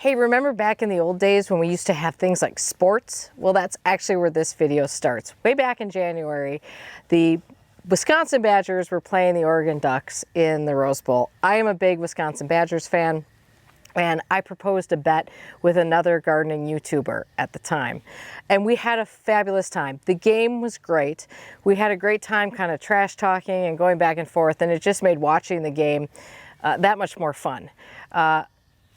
Hey, remember back in the old days when we used to have things like sports? Well, that's actually where this video starts. Way back in January, the Wisconsin Badgers were playing the Oregon Ducks in the Rose Bowl. I am a big Wisconsin Badgers fan, and I proposed a bet with another gardening YouTuber at the time. And we had a fabulous time. The game was great. We had a great time kind of trash talking and going back and forth, and it just made watching the game that much more fun.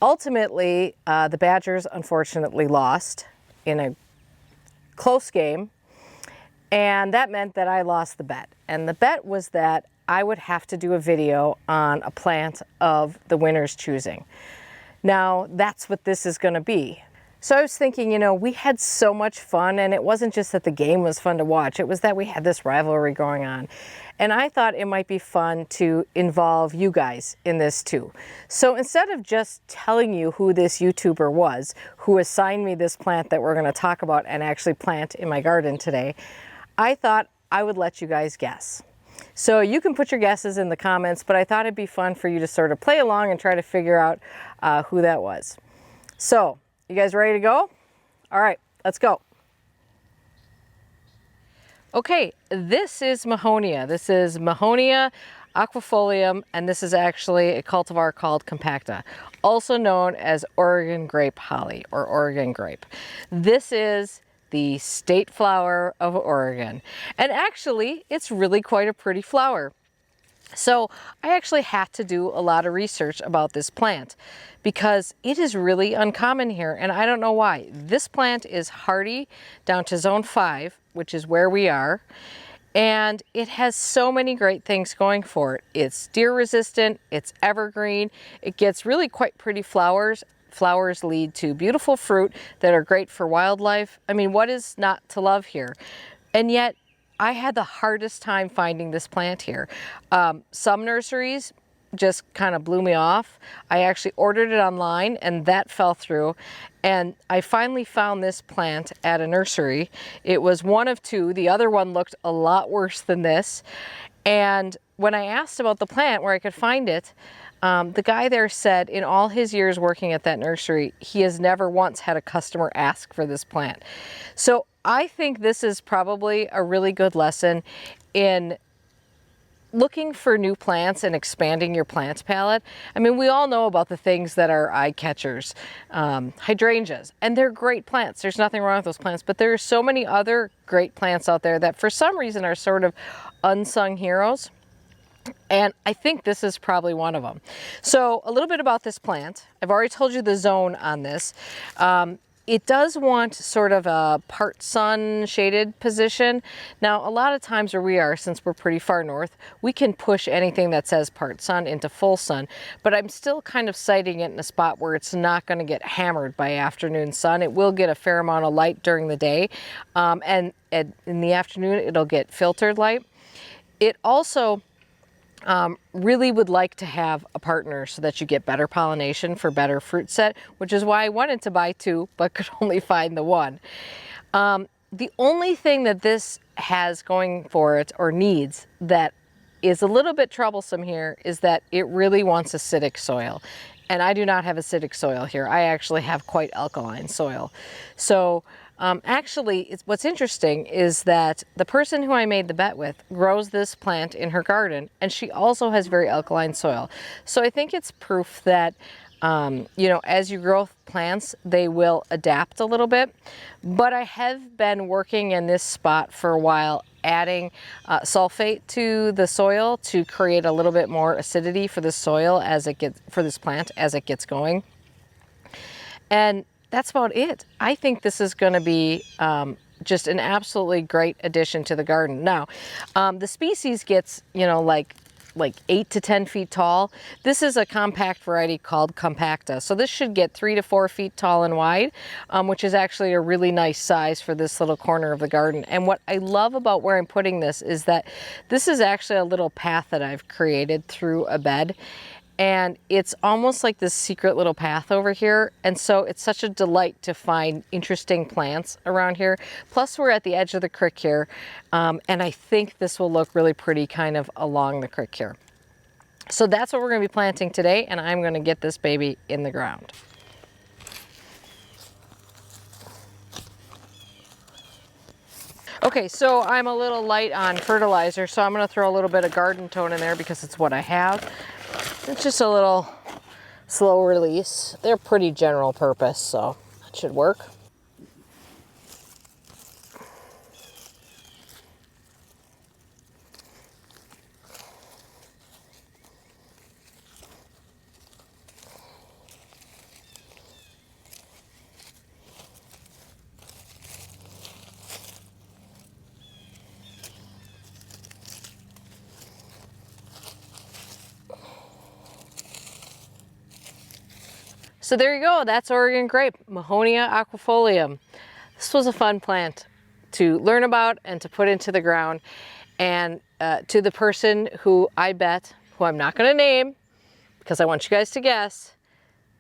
Ultimately, the Badgers unfortunately lost in a close game, and that meant that I lost the bet. And the bet was that I would have to do a video on a plant of the winner's choosing. Now, that's what this is going to be. So I was thinking, you know, we had so much fun, and it wasn't just that the game was fun to watch, it was that we had this rivalry going on. And I thought it might be fun to involve you guys in this too. So instead of just telling you who this YouTuber was, who assigned me this plant that we're going to talk about and actually plant in my garden today, I thought I would let you guys guess. So you can put your guesses in the comments, but I thought it'd be fun for you to sort of play along and try to figure out who that was. So, you guys ready to go? All right, let's go. Okay, this is Mahonia. This is Mahonia aquifolium, and this is actually a cultivar called compacta, also known as Oregon grape holly or Oregon grape. This is the state flower of Oregon, and actually it's really quite a pretty flower. So I actually had to do a lot of research about this plant because it is really uncommon here, and I don't know why. This plant is hardy down to zone 5, which is where we are, and it has so many great things going for it. It's deer resistant, it's evergreen, it gets really quite pretty flowers. Flowers lead to beautiful fruit that are great for wildlife. I mean, what is not to love here? And yet, I had the hardest time finding this plant here. Some nurseries just kind of blew me off. I actually ordered it online and that fell through. And I finally found this plant at a nursery. It was one of two. The other one looked a lot worse than this. And when I asked about the plant, where I could find it, the guy there said in all his years working at that nursery, he has never once had a customer ask for this plant. So I think this is probably a really good lesson in looking for new plants and expanding your plant palette. I mean, we all know about the things that are eye catchers, hydrangeas, and they're great plants. There's nothing wrong with those plants, but there are so many other great plants out there that for some reason are sort of unsung heroes. And I think this is probably one of them. So a little bit about this plant. I've already told you the zone on this. It does want sort of a part sun shaded position. Now, a lot of times where we are, since we're pretty far north, we can push anything that says part sun into full sun, but I'm still kind of siting it in a spot where it's not going to get hammered by afternoon sun. It will get a fair amount of light during the day, and in the afternoon it'll get filtered light. It also really would like to have a partner so that you get better pollination for better fruit set, which is why I wanted to buy two, but could only find the one. The only thing that this has going for it or needs that is a little bit troublesome here is that it really wants acidic soil. And I do not have acidic soil here. I actually have quite alkaline soil. So actually, what's interesting is that the person who I made the bet with grows this plant in her garden, and she also has very alkaline soil. So I think it's proof that, you know, as you grow plants, they will adapt a little bit. But I have been working in this spot for a while, adding sulfate to the soil to create a little bit more acidity for the soil as it gets, for this plant as it gets going. And that's about it. I think this is going to be just an absolutely great addition to the garden. Now, the species gets, you know, like 8 to 10 feet tall. This is a compact variety called compacta. So this should get 3 to 4 feet tall and wide, which is actually a really nice size for this little corner of the garden. And what I love about where I'm putting this is that this is actually a little path that I've created through a bed. And it's almost like this secret little path over here. And so it's such a delight to find interesting plants around here. Plus we're at the edge of the creek here. And I think this will look really pretty kind of along the creek here. So that's what we're going to be planting today. And I'm going to get this baby in the ground. Okay, so I'm a little light on fertilizer, so I'm going to throw a little bit of garden tone in there because it's what I have. It's just a little slow release. They're pretty general purpose, so that should work. So there you go, that's Oregon grape, Mahonia aquifolium. This was a fun plant to learn about and to put into the ground. And to the person who I bet, who I'm not gonna name, because I want you guys to guess,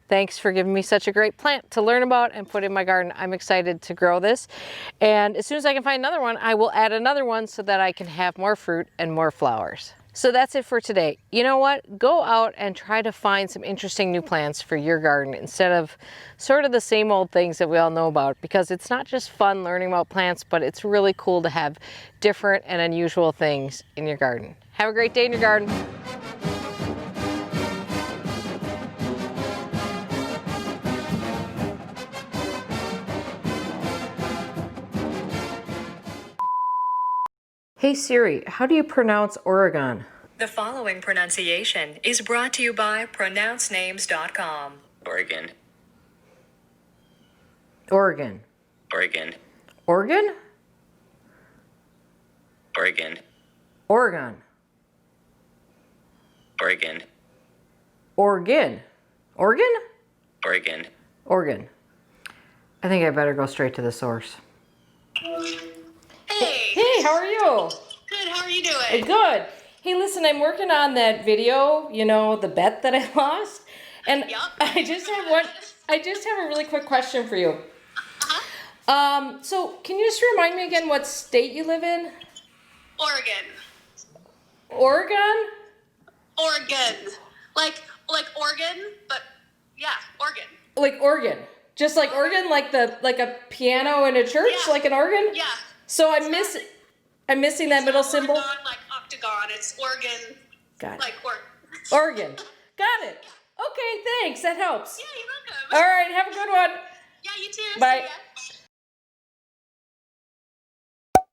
thanks for giving me such a great plant to learn about and put in my garden. I'm excited to grow this. And as soon as I can find another one, I will add another one so that I can have more fruit and more flowers. So that's it for today. You know what? Go out and try to find some interesting new plants for your garden instead of sort of the same old things that we all know about, because it's not just fun learning about plants, but it's really cool to have different and unusual things in your garden. Have a great day in your garden. Hey Siri, how do you pronounce Oregon? The following pronunciation is brought to you by pronouncenames.com. Oregon. Oregon. Oregon. Oregon? Oregon. Oregon. Oregon. Oregon. Oregon? Oregon. Oregon. I think I better go straight to the source. Hey! Hey, how are you? Good, how are you doing? Good. Hey, listen, I'm working on that video, you know, the bet that I lost. And Yep. I just have a really quick question for you. So can you just remind me again what state you live in? Oregon. Oregon? Oregon. Like Oregon, but yeah, Oregon. Like organ. Just like organ, like a piano in a church, Yeah. like an organ? Yeah. So I'm missing that middle symbol? Oregon, like octagon. It's Oregon. Got it. Like Oregon. Oregon. Got it. Okay, thanks. That helps. Yeah, you're welcome. All right, have a good one. Yeah, you too. Bye. See ya.